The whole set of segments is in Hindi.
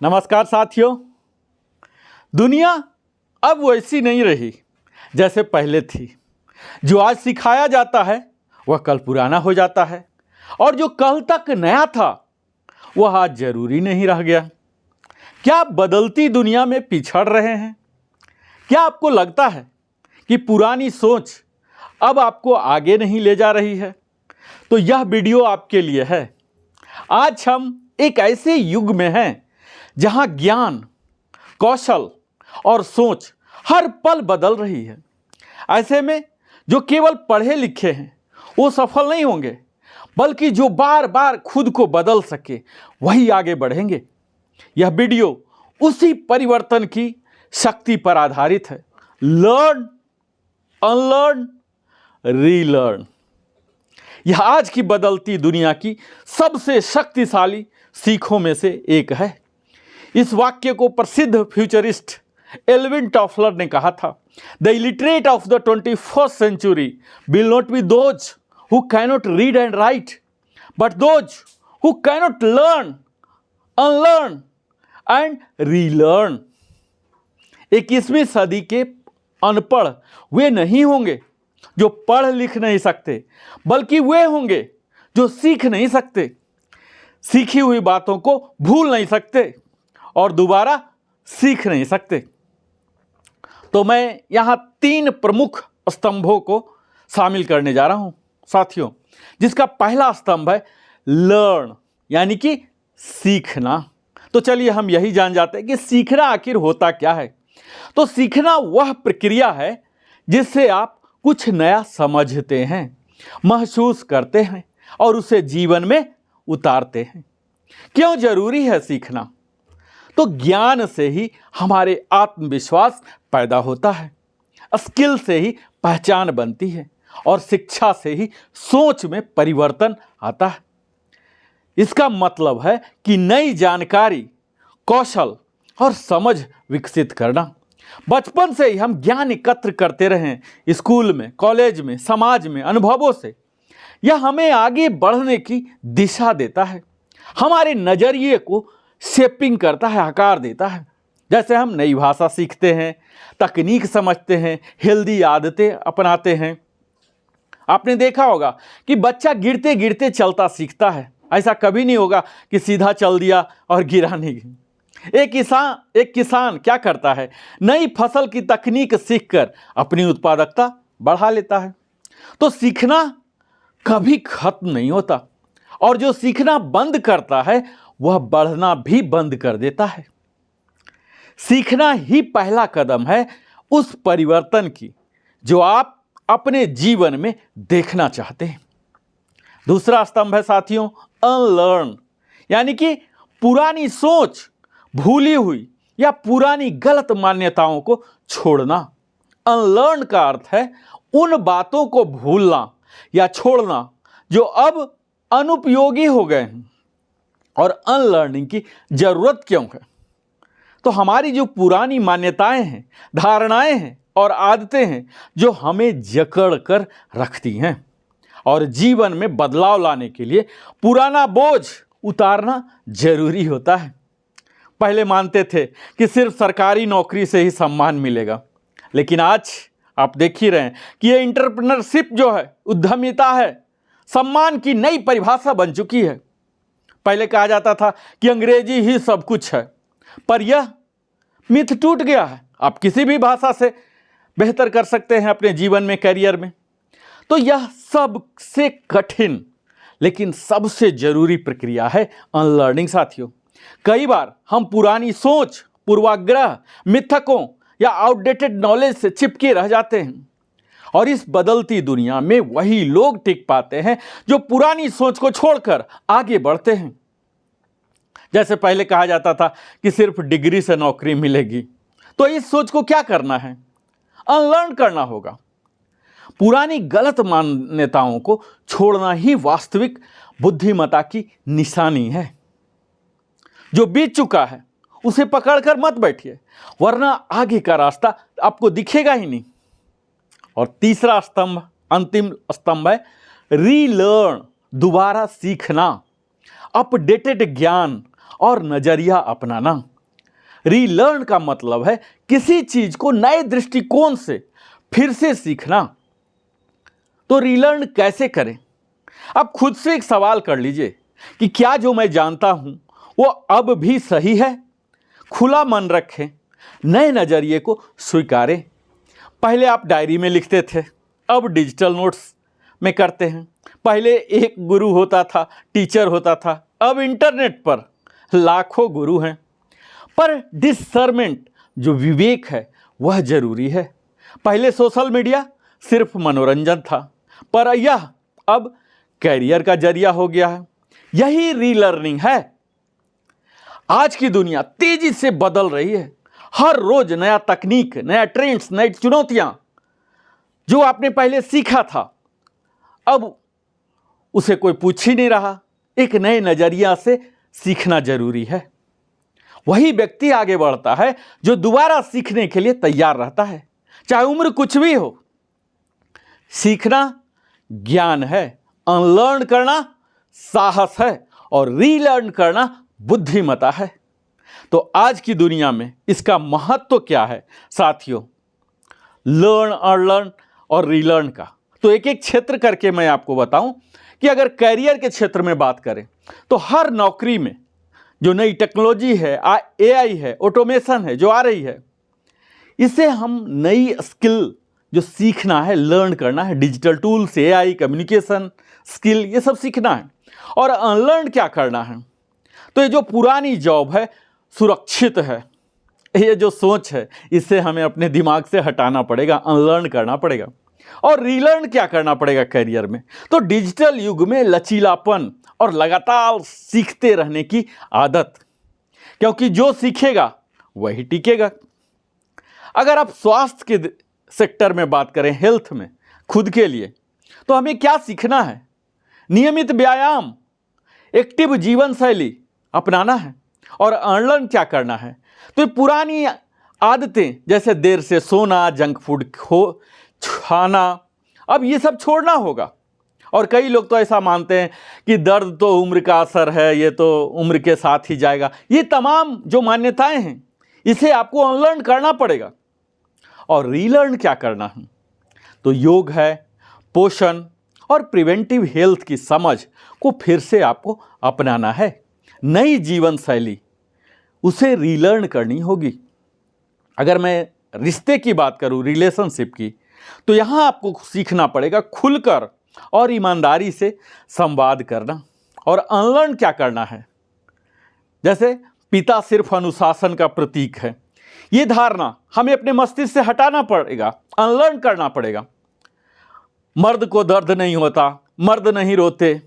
नमस्कार साथियों। दुनिया अब वैसी नहीं रही जैसे पहले थी। जो आज सिखाया जाता है वह कल पुराना हो जाता है, और जो कल तक नया था वह आज जरूरी नहीं रह गया। क्या आप बदलती दुनिया में पिछड़ रहे हैं? क्या आपको लगता है कि पुरानी सोच अब आपको आगे नहीं ले जा रही है? तो यह वीडियो आपके लिए है। आज हम एक ऐसे युग में हैं जहां ज्ञान, कौशल और सोच हर पल बदल रही है। ऐसे में जो केवल पढ़े लिखे हैं वो सफल नहीं होंगे, बल्कि जो बार बार खुद को बदल सके वही आगे बढ़ेंगे। यह वीडियो उसी परिवर्तन की शक्ति पर आधारित है। Learn, unlearn, relearn. यह आज की बदलती दुनिया की सबसे शक्तिशाली सीखों में से एक है। इस वाक्य को प्रसिद्ध फ्यूचरिस्ट एल्विन टॉफलर ने कहा था, the illiterate of the 21st century will not be those who cannot read and write, but those who cannot learn, unlearn and relearn. 21वीं सदी के अनपढ़ वे नहीं होंगे जो पढ़ लिख नहीं सकते, बल्कि वे होंगे जो सीख नहीं सकते, सीखी हुई बातों को भूल नहीं सकते और दोबारा सीख नहीं सकते। तो मैं यहाँ 3 प्रमुख स्तंभों को शामिल करने जा रहा हूँ साथियों, जिसका पहला स्तंभ है लर्न, यानी कि सीखना। तो चलिए हम यही जान जाते हैं कि सीखना आखिर होता क्या है। तो सीखना वह प्रक्रिया है जिससे आप कुछ नया समझते हैं, महसूस करते हैं और उसे जीवन में उतारते हैं। क्यों जरूरी है सीखना? तो ज्ञान से ही हमारे आत्मविश्वास पैदा होता है, स्किल से ही पहचान बनती है और शिक्षा से ही सोच में परिवर्तन आता है। इसका मतलब है कि नई जानकारी, कौशल और समझ विकसित करना। बचपन से ही हम ज्ञान एकत्र करते रहें, स्कूल में, कॉलेज में, समाज में, अनुभवों से। यह हमें आगे बढ़ने की दिशा देता है, हमारे नजरिए को शेपिंग करता है, आकार देता है। जैसे हम नई भाषा सीखते हैं, तकनीक समझते हैं, हेल्दी आदतें अपनाते हैं। आपने देखा होगा कि बच्चा गिरते गिरते चलता सीखता है। ऐसा कभी नहीं होगा कि सीधा चल दिया और गिरा नहीं। एक किसान क्या करता है? नई फसल की तकनीक सीखकर अपनी उत्पादकता बढ़ा लेता है। तो सीखना कभी खत्म नहीं होता, और जो सीखना बंद करता है वह बढ़ना भी बंद कर देता है। सीखना ही पहला कदम है उस परिवर्तन की जो आप अपने जीवन में देखना चाहते हैं। दूसरा स्तंभ है साथियों अनलर्न, यानी कि पुरानी सोच, भूली हुई या पुरानी गलत मान्यताओं को छोड़ना। अनलर्न का अर्थ है उन बातों को भूलना या छोड़ना जो अब अनुपयोगी हो गए हैं। और अनलर्निंग की जरूरत क्यों है? तो हमारी जो पुरानी मान्यताएं हैं, धारणाएं हैं और आदतें हैं जो हमें जकड़ कर रखती हैं, और जीवन में बदलाव लाने के लिए पुराना बोझ उतारना जरूरी होता है। पहले मानते थे कि सिर्फ सरकारी नौकरी से ही सम्मान मिलेगा, लेकिन आज आप देख ही रहे हैं कि ये एंटरप्रेन्योरशिप जो है, उद्यमिता है, सम्मान की नई परिभाषा बन चुकी है। पहले कहा जाता था कि अंग्रेजी ही सब कुछ है, पर यह मिथ टूट गया है। आप किसी भी भाषा से बेहतर कर सकते हैं अपने जीवन में, करियर में। तो यह सबसे कठिन लेकिन सबसे जरूरी प्रक्रिया है अनलर्निंग साथियों। कई बार हम पुरानी सोच, पूर्वाग्रह, मिथकों या आउटडेटेड नॉलेज से चिपके रह जाते हैं, और इस बदलती दुनिया में वही लोग टिक पाते हैं जो पुरानी सोच को छोड़कर आगे बढ़ते हैं। जैसे पहले कहा जाता था कि सिर्फ डिग्री से नौकरी मिलेगी, तो इस सोच को क्या करना है? अनलर्न करना होगा। पुरानी गलत मान्यताओं को छोड़ना ही वास्तविक बुद्धिमत्ता की निशानी है। जो बीत चुका है उसे पकड़कर मत बैठिए, वरना आगे का रास्ता आपको दिखेगा ही नहीं। और तीसरा स्तंभ, अंतिम स्तंभ है रीलर्न, दोबारा सीखना। अपडेटेड ज्ञान और नजरिया अपनाना। रीलर्न का मतलब है किसी चीज को नए दृष्टिकोण से फिर से सीखना। तो रीलर्न कैसे करें? आप खुद से एक सवाल कर लीजिए कि क्या जो मैं जानता हूं वो अब भी सही है? खुला मन रखें, नए नजरिए को स्वीकारें। पहले आप डायरी में लिखते थे, अब डिजिटल नोट्स में करते हैं। पहले एक गुरु होता था, टीचर होता था, अब इंटरनेट पर लाखों गुरु हैं। पर डिसर्नमेंट, जो विवेक है, वह जरूरी है। पहले सोशल मीडिया सिर्फ मनोरंजन था, पर यह अब कैरियर का जरिया हो गया है। यही रीलर्निंग है। आज की दुनिया तेजी से बदल रही है। हर रोज नया तकनीक, नया ट्रेंड्स, नई चुनौतियां। जो आपने पहले सीखा था अब उसे कोई पूछ ही नहीं रहा। एक नए नजरिया से सीखना जरूरी है। वही व्यक्ति आगे बढ़ता है जो दोबारा सीखने के लिए तैयार रहता है, चाहे उम्र कुछ भी हो। सीखना ज्ञान है, अनलर्न करना साहस है और रीलर्न करना बुद्धिमता है। तो आज की दुनिया में इसका महत्व क्या है साथियों? लर्न, अनलर्न और रीलर्न का तो एक एक क्षेत्र करके मैं आपको बताऊं कि अगर करियर के क्षेत्र में बात करें तो हर नौकरी में जो नई टेक्नोलॉजी है, एआई है, ऑटोमेशन है जो आ रही है, इसे हम नई स्किल जो सीखना है, लर्न करना है। Digital tools, AI, communication skill, ये सब सीखना है। और अनलर्न क्या करना है? तो ये जो पुरानी जॉब है सुरक्षित है, ये जो सोच है इसे हमें अपने दिमाग से हटाना पड़ेगा, अनलर्न करना पड़ेगा। और रीलर्न क्या करना पड़ेगा करियर में? तो डिजिटल युग में लचीलापन और लगातार सीखते रहने की आदत, क्योंकि जो सीखेगा वही टिकेगा। अगर आप स्वास्थ्य के सेक्टर में बात करें, हेल्थ में, खुद के लिए, तो हमें क्या सीखना है? नियमित व्यायाम, एक्टिव जीवन शैली अपनाना है। और अनलर्न क्या करना है? तो पुरानी आदतें जैसे देर से सोना, जंक फूड खाना, अब ये सब छोड़ना होगा। और कई लोग तो ऐसा मानते हैं कि दर्द तो उम्र का असर है, ये तो उम्र के साथ ही जाएगा। ये तमाम जो मान्यताएं हैं इसे आपको अनलर्न करना पड़ेगा। और रीलर्न क्या करना है? तो योग है, पोषण और प्रिवेंटिव हेल्थ की समझ को फिर से आपको अपनाना है। नई जीवन शैली, उसे रीलर्न करनी होगी। अगर मैं रिश्ते की बात करूं, रिलेशनशिप की, तो यहां आपको सीखना पड़ेगा खुलकर और ईमानदारी से संवाद करना। और अनलर्न क्या करना है? जैसे पिता सिर्फ अनुशासन का प्रतीक है, ये धारणा हमें अपने मस्तिष्क से हटाना पड़ेगा, अनलर्न करना पड़ेगा। मर्द को दर्द नहीं होता, मर्द नहीं रोते,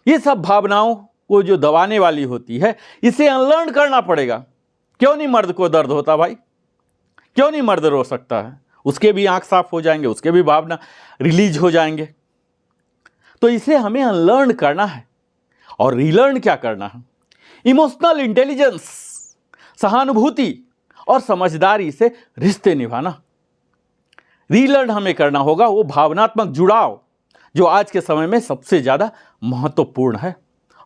ये सब भावनाओं को जो दबाने वाली होती है, इसे अनलर्न करना पड़ेगा। क्यों नहीं मर्द को दर्द होता भाई? क्यों नहीं मर्द रो सकता है? उसके भी आंख साफ हो जाएंगे, उसके भी भावना रिलीज हो जाएंगे। तो इसे हमें अनलर्न करना है। और रीलर्न क्या करना है? इमोशनल इंटेलिजेंस, सहानुभूति और समझदारी से रिश्ते निभाना। रीलर्न हमें करना होगा वो भावनात्मक जुड़ाव जो आज के समय में सबसे ज़्यादा महत्वपूर्ण है।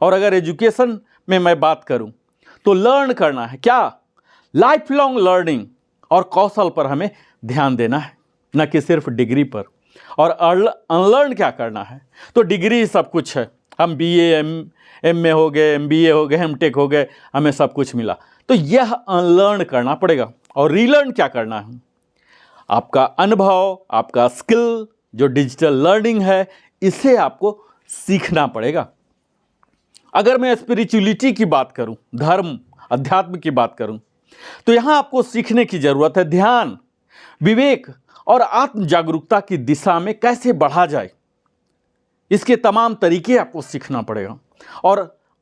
और अगर एजुकेशन में मैं बात करूं तो लर्न करना है क्या? लाइफ लॉन्ग लर्निंग और कौशल पर हमें ध्यान देना है, न कि सिर्फ डिग्री पर। और अनलर्न क्या करना है? तो डिग्री सब कुछ है, हम बीए एमए हो गए, एमबीए हो गए, एमटेक हो गए, हमें सब कुछ मिला। तो यह अनलर्न करना पड़ेगा। और रीलर्न क्या करना है? आपका अनुभव, आपका स्किल, जो डिजिटल लर्निंग है, इसे आपको सीखना पड़ेगा। अगर मैं स्पिरिचुअलिटी की बात करूं, धर्म, अध्यात्म की बात करूं, तो यहां आपको सीखने की जरूरत है ध्यान, विवेक और आत्म जागरूकता की दिशा में कैसे बढ़ा जाए, इसके तमाम तरीके आपको सीखना पड़ेगा। और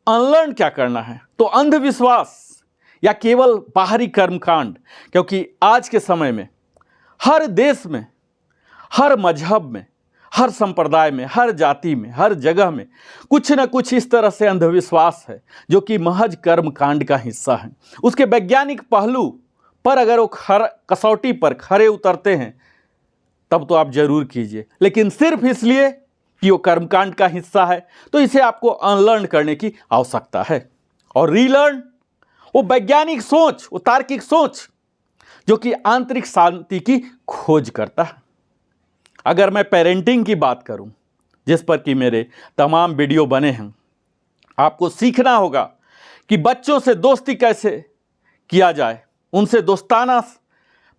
अनलर्न क्या करना है? तो अंधविश्वास या केवल बाहरी कर्मकांड, क्योंकि आज के समय में हर देश में, हर मजहब में, हर संप्रदाय में, हर जाति में, हर जगह में कुछ न कुछ इस तरह से अंधविश्वास है जो कि महज कर्मकांड का हिस्सा है। उसके वैज्ञानिक पहलू पर अगर वो कसौटी पर खरे उतरते हैं तब तो आप जरूर कीजिए, लेकिन सिर्फ इसलिए कि वो कर्मकांड का हिस्सा है तो इसे आपको अनलर्न करने की आवश्यकता है। और रीलर्न वो वैज्ञानिक सोच, वो तार्किक सोच जो कि आंतरिक शांति की खोज करता है। अगर मैं पेरेंटिंग की बात करूं, जिस पर कि मेरे तमाम वीडियो बने हैं, आपको सीखना होगा कि बच्चों से दोस्ती कैसे किया जाए, उनसे दोस्ताना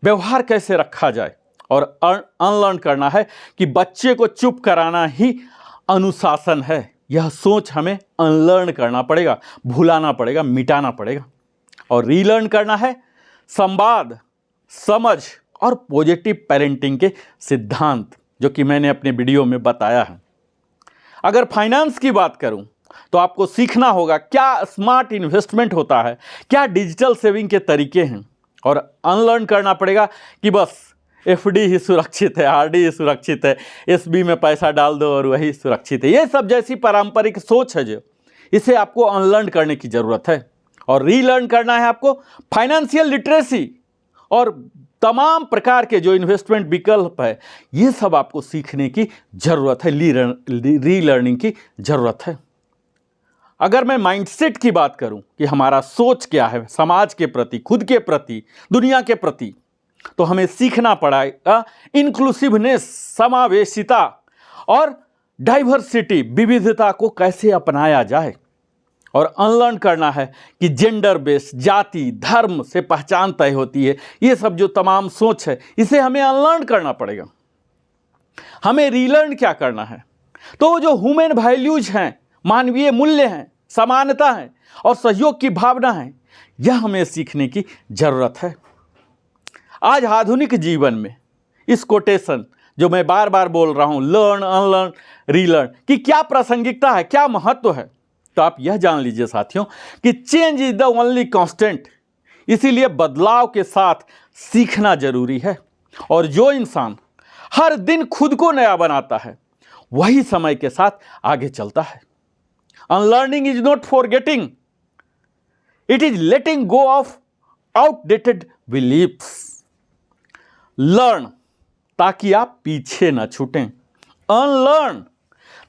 व्यवहार कैसे रखा जाए, और अनलर्न करना है कि बच्चे को चुप कराना ही अनुशासन है। यह सोच हमें अनलर्न करना पड़ेगा, भुलाना पड़ेगा, मिटाना पड़ेगा। और रीलर्न करना है संवाद, समझ और पॉजिटिव पेरेंटिंग के सिद्धांत, जो कि मैंने अपने वीडियो में बताया है। अगर फाइनेंस की बात करूं तो आपको सीखना होगा क्या स्मार्ट इन्वेस्टमेंट होता है, क्या डिजिटल सेविंग के तरीके हैं, और अनलर्न करना पड़ेगा कि बस एफडी ही सुरक्षित है, आरडी ही सुरक्षित है, एसबी में पैसा डाल दो और वही सुरक्षित है। ये सब जैसी पारंपरिक सोच है जो, इसे आपको अनलर्न करने की ज़रूरत है। और रीलर्न करना है आपको फाइनेंशियल लिटरेसी और तमाम प्रकार के जो इन्वेस्टमेंट विकल्प है, ये सब आपको सीखने की ज़रूरत है, रीलर्निंग की ज़रूरत है। अगर मैं माइंडसेट की बात करूं कि हमारा सोच क्या है समाज के प्रति, खुद के प्रति, दुनिया के प्रति, तो हमें सीखना पड़ेगा इंक्लूसिवनेस, समावेशिता और डाइवर्सिटी, विविधता को कैसे अपनाया जाए। और अनलर्न करना है कि जेंडर बेस्ड, जाति, धर्म से पहचान तय होती है, ये सब जो तमाम सोच है, इसे हमें अनलर्न करना पड़ेगा। हमें रीलर्न क्या करना है, तो जो ह्यूमन वैल्यूज हैं, मानवीय मूल्य हैं, समानता है और सहयोग की भावना है, यह हमें सीखने की जरूरत है। आज आधुनिक जीवन में इस कोटेशन जो मैं बार बार बोल रहा हूं, लर्न, अनलर्न, रीलर्न, की क्या प्रासंगिकता है, क्या महत्व है, तो आप यह जान लीजिए साथियों कि change is the only constant. इसीलिए बदलाव के साथ सीखना जरूरी है। और जो इंसान हर दिन खुद को नया बनाता है, वही समय के साथ आगे चलता है। Unlearning is not forgetting, it is letting go of outdated beliefs. Learn ताकि आप पीछे न छूटें, अनलर्न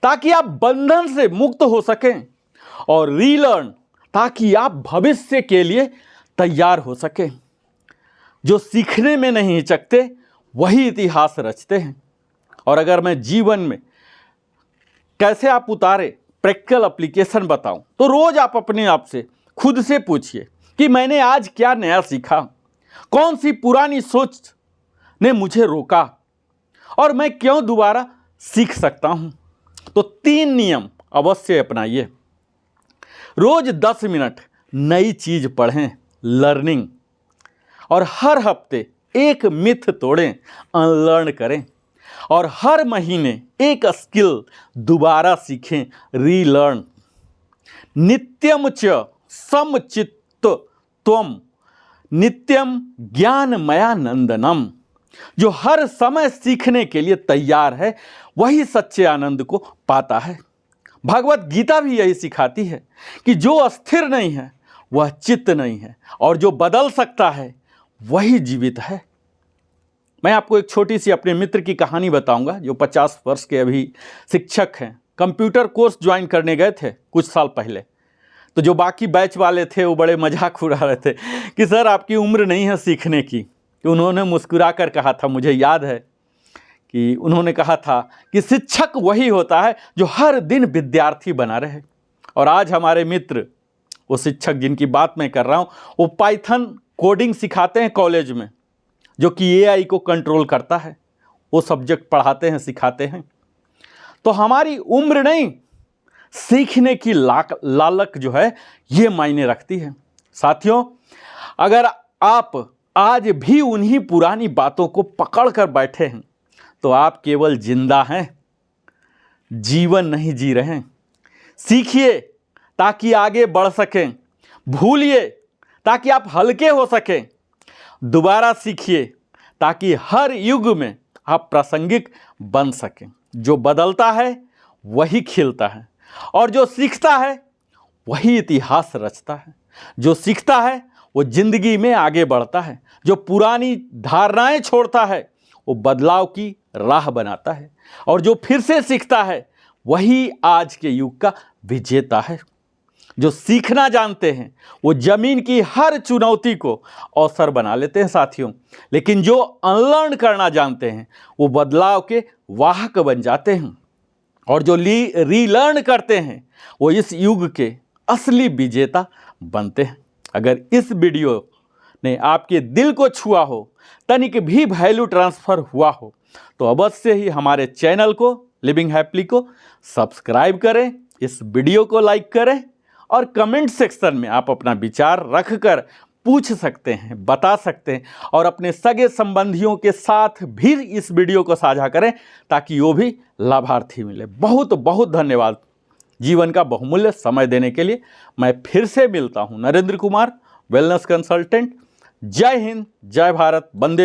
ताकि आप बंधन से मुक्त हो सकें, और रीलर्न ताकि आप भविष्य के लिए तैयार हो सकें। जो सीखने में नहीं हिचकते वही इतिहास रचते हैं। और अगर मैं जीवन में कैसे आप उतारे प्रैक्टिकल एप्लीकेशन बताऊं, तो रोज आप अपने आप से खुद से पूछिए कि मैंने आज क्या नया सीखा, कौन सी पुरानी सोच ने मुझे रोका, और मैं क्यों दोबारा सीख सकता हूं। तो 3 नियम अवश्य अपनाइए। रोज 10 मिनट नई चीज पढ़ें, लर्निंग, और हर हफ्ते एक मिथ तोड़ें, अनलर्न करें, और हर महीने एक स्किल दोबारा सीखें, रीलर्न। नित्यम च समचित्तत्वम नित्यम ज्ञानमयानंदनम। जो हर समय सीखने के लिए तैयार है, वही सच्चे आनंद को पाता है। भगवत गीता भी यही सिखाती है कि जो अस्थिर नहीं है वह चित्त नहीं है, और जो बदल सकता है वही जीवित है। मैं आपको एक छोटी सी अपने मित्र की कहानी बताऊंगा, जो 50 वर्ष के अभी शिक्षक हैं। कंप्यूटर कोर्स ज्वाइन करने गए थे कुछ साल पहले, तो जो बाकी बैच वाले थे वो बड़े मजाक उड़ा रहे थे कि सर आपकी उम्र नहीं है सीखने की। कि उन्होंने मुस्कुरा कर कहा था, मुझे याद है कि उन्होंने कहा था कि शिक्षक वही होता है जो हर दिन विद्यार्थी बना रहे। और आज हमारे मित्र, वो शिक्षक जिनकी बात मैं कर रहा हूँ, वो पाइथन कोडिंग सिखाते हैं कॉलेज में, जो कि एआई को कंट्रोल करता है। वो सब्जेक्ट पढ़ाते हैं, सिखाते हैं। तो हमारी उम्र नहीं, सीखने की लालक जो है ये मायने रखती है। साथियों, अगर आप आज भी उन्हीं पुरानी बातों को पकड़ कर बैठे हैं, तो आप केवल जिंदा हैं, जीवन नहीं जी रहे हैं। सीखिए ताकि आगे बढ़ सकें, भूलिए ताकि आप हल्के हो सकें, दोबारा सीखिए ताकि हर युग में आप प्रासंगिक बन सकें। जो बदलता है वही खिलता है, और जो सीखता है वही इतिहास रचता है। जो सीखता है वो जिंदगी में आगे बढ़ता है। जो पुरानी धारणाएं छोड़ता है वो बदलाव की राह बनाता है, और जो फिर से सीखता है वही आज के युग का विजेता है। जो सीखना जानते हैं वो ज़मीन की हर चुनौती को अवसर बना लेते हैं साथियों, लेकिन जो अनलर्न करना जानते हैं वो बदलाव के वाहक बन जाते हैं, और जो रीलर्न करते हैं वो इस युग के असली विजेता बनते हैं। अगर इस वीडियो ने आपके दिल को छुआ हो, तनिक भी वैल्यू ट्रांसफ़र हुआ हो, तो अवश्य ही हमारे चैनल को लिविंग हैप्पीली को सब्सक्राइब करें, इस वीडियो को लाइक करें और कमेंट सेक्शन में आप अपना विचार रखकर पूछ सकते हैं, बता सकते हैं, और अपने सगे संबंधियों के साथ भी इस वीडियो को साझा करें ताकि वो भी लाभार्थी मिले। बहुत बहुत धन्यवाद जीवन का बहुमूल्य समय देने के लिए। मैं फिर से मिलता हूँ, नरेंद्र कुमार, वेलनेस कंसल्टेंट। जय हिंद, जय भारत, वंदे